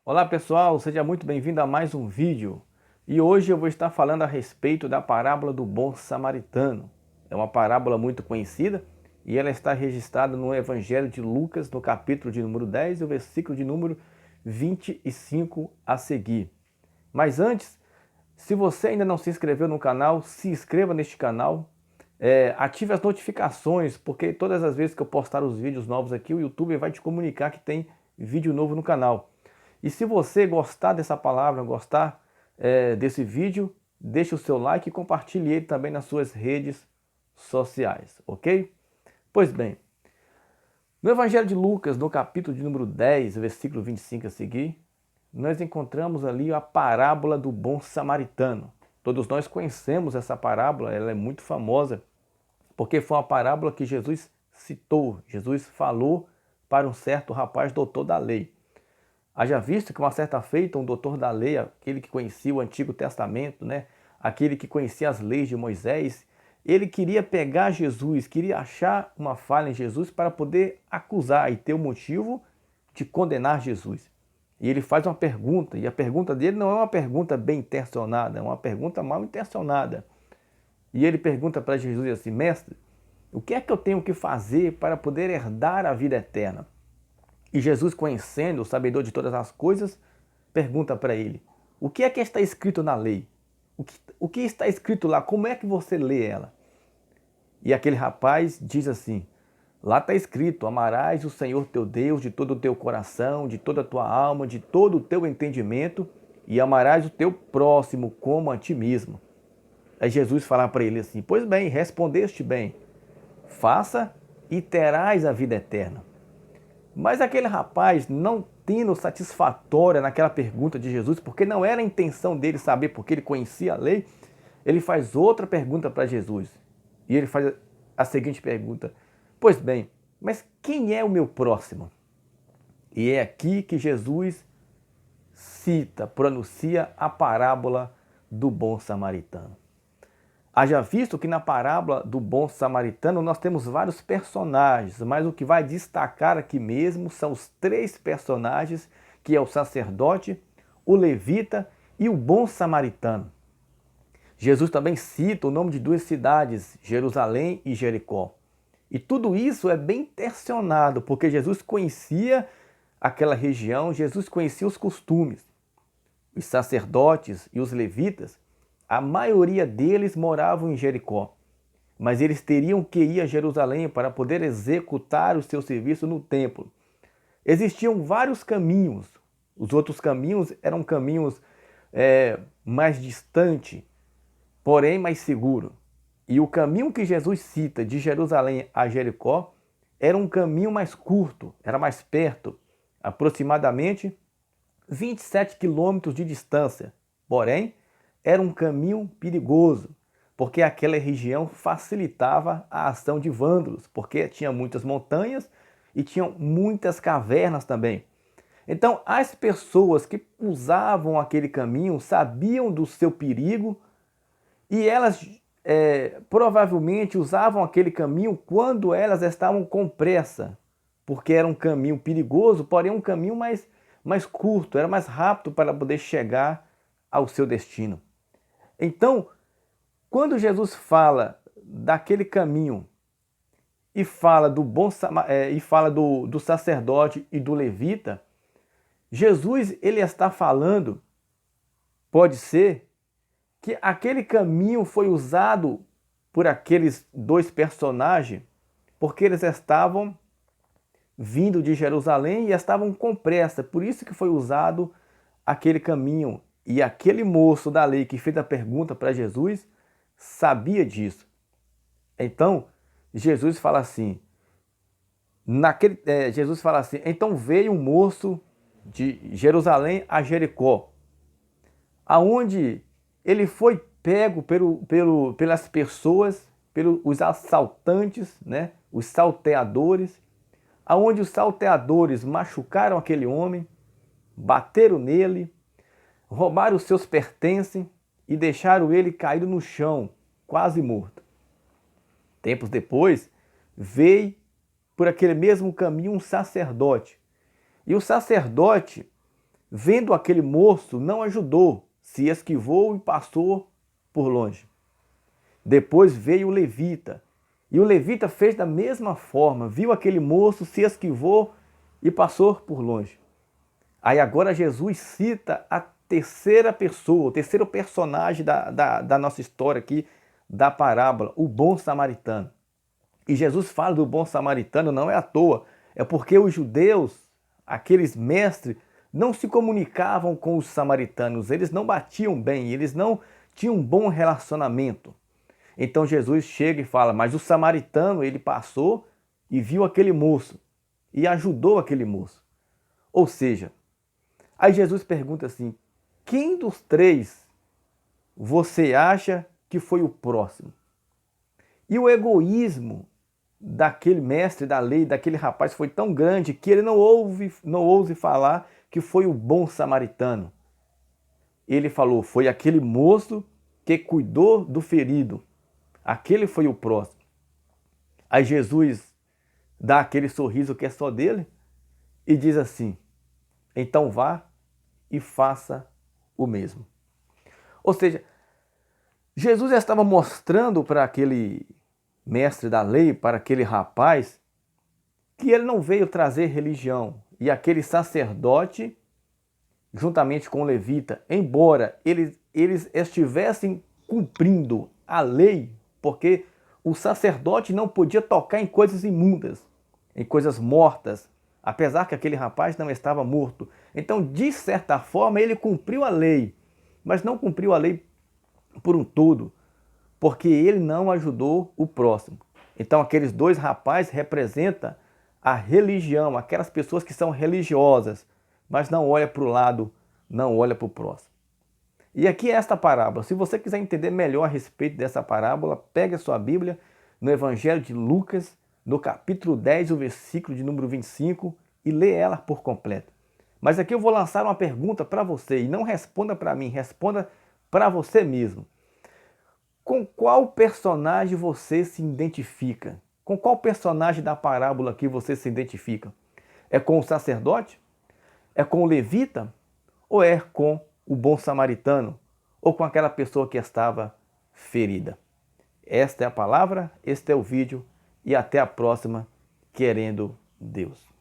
Olá pessoal, seja muito bem-vindo a mais um vídeo. E hoje eu vou estar falando a respeito da parábola do bom samaritano. É uma parábola muito conhecida e ela está registrada no Evangelho de Lucas, no capítulo de número 10 e o versículo de número 25 a seguir. Mas antes, se você ainda não se inscreveu no canal, se inscreva neste canal, ative as notificações, porque todas as vezes que eu postar os vídeos novos aqui, o YouTube vai te comunicar que tem vídeo novo no canal. E se você gostar dessa palavra, gostar desse vídeo, deixe o seu like e compartilhe ele também nas suas redes sociais, ok? Pois bem, no Evangelho de Lucas, no capítulo de número 10, versículo 25 a seguir, nós encontramos ali a parábola do bom samaritano. Todos nós conhecemos essa parábola, ela é muito famosa, porque foi uma parábola que Jesus citou, Jesus falou para um certo rapaz doutor da lei. Haja visto que uma certa feita, um doutor da lei, aquele que conhecia o Antigo Testamento, né? Aquele que conhecia as leis de Moisés, ele queria pegar Jesus, queria achar uma falha em Jesus para poder acusar e ter o motivo de condenar Jesus. E ele faz uma pergunta, e a pergunta dele não é uma pergunta bem intencionada, é uma pergunta mal intencionada. E ele pergunta para Jesus assim: Mestre, o que é que eu tenho que fazer para poder herdar a vida eterna? E Jesus, conhecendo o sabedor de todas as coisas, pergunta para ele: o que é que está escrito na lei? O que está escrito lá? Como é que você lê ela? E aquele rapaz diz assim: lá está escrito: amarás o Senhor teu Deus de todo o teu coração, de toda a tua alma, de todo o teu entendimento, e amarás o teu próximo como a ti mesmo. Aí Jesus fala para ele assim: pois bem, respondeste bem, faça e terás a vida eterna. Mas aquele rapaz, não tendo satisfatória naquela pergunta de Jesus, porque não era a intenção dele saber, porque ele conhecia a lei, ele faz outra pergunta para Jesus. E ele faz a seguinte pergunta: pois bem, mas quem é o meu próximo? E é aqui que Jesus cita, pronuncia a parábola do bom samaritano. Haja visto que na parábola do bom samaritano nós temos vários personagens, mas o que vai destacar aqui mesmo são os três personagens, que é o sacerdote, o levita e o bom samaritano. Jesus também cita o nome de duas cidades, Jerusalém e Jericó. E tudo isso é bem intencionado, porque Jesus conhecia aquela região, Jesus conhecia os costumes. Os sacerdotes e os levitas, a maioria deles moravam em Jericó, mas eles teriam que ir a Jerusalém para poder executar o seu serviço no templo. Existiam vários caminhos, os outros caminhos eram caminhos mais distantes, porém mais seguros. E o caminho que Jesus cita de Jerusalém a Jericó era um caminho mais curto, era mais perto, aproximadamente 27 quilômetros de distância. Porém, era um caminho perigoso, porque aquela região facilitava a ação de vândalos, porque tinha muitas montanhas e tinham muitas cavernas também. Então, as pessoas que usavam aquele caminho sabiam do seu perigo e elas provavelmente usavam aquele caminho quando elas estavam com pressa, porque era um caminho perigoso, porém um caminho mais curto, era mais rápido para poder chegar ao seu destino. Então, quando Jesus fala daquele caminho e fala do sacerdote e do levita, Jesus ele está falando, pode ser, que aquele caminho foi usado por aqueles dois personagens porque eles estavam vindo de Jerusalém e estavam com pressa, por isso que foi usado aquele caminho. E aquele moço da lei que fez a pergunta para Jesus sabia disso. Então, Jesus fala assim, então veio um moço de Jerusalém a Jericó, aonde ele foi pego pelas pessoas, pelos assaltantes, né, os salteadores, aonde os salteadores machucaram aquele homem, bateram nele, roubaram os seus pertences e deixaram ele caído no chão, quase morto. Tempos depois, veio por aquele mesmo caminho um sacerdote. E o sacerdote vendo aquele moço, não ajudou, se esquivou e passou por longe. Depois veio o levita, e o levita fez da mesma forma, viu aquele moço, se esquivou e passou por longe. Aí agora Jesus cita a terceira pessoa, o terceiro personagem da nossa história aqui, da parábola, o bom samaritano. E Jesus fala do bom samaritano não é à toa, é porque os judeus, aqueles mestres, não se comunicavam com os samaritanos, eles não batiam bem, eles não tinham um bom relacionamento. Então Jesus chega e fala, mas o samaritano, ele passou e viu aquele moço e ajudou aquele moço. Ou seja, aí Jesus pergunta assim, quem dos três você acha que foi o próximo? E o egoísmo daquele mestre da lei, daquele rapaz, foi tão grande que ele não ouse falar que foi o bom samaritano. Ele falou, foi aquele moço que cuidou do ferido. Aquele foi o próximo. Aí Jesus dá aquele sorriso que é só dele e diz assim, então vá e faça o mesmo. Ou seja, Jesus já estava mostrando para aquele mestre da lei, para aquele rapaz, que ele não veio trazer religião. E aquele sacerdote, juntamente com o levita, embora eles estivessem cumprindo a lei, porque o sacerdote não podia tocar em coisas imundas, em coisas mortas, apesar que aquele rapaz não estava morto. Então, de certa forma, ele cumpriu a lei, mas não cumpriu a lei por um todo, porque ele não ajudou o próximo. Então, aqueles dois rapazes representam a religião, aquelas pessoas que são religiosas, mas não olham para o lado, não olham para o próximo. E aqui é esta parábola. Se você quiser entender melhor a respeito dessa parábola, pegue a sua Bíblia no Evangelho de Lucas, no capítulo 10, o versículo de número 25, e lê ela por completo. Mas aqui eu vou lançar uma pergunta para você, e não responda para mim, responda para você mesmo. Com qual personagem você se identifica? Com qual personagem da parábola aqui você se identifica? É com o sacerdote? É com o levita? Ou é com o bom samaritano? Ou com aquela pessoa que estava ferida? Esta é a palavra, este é o vídeo e até a próxima, querendo Deus.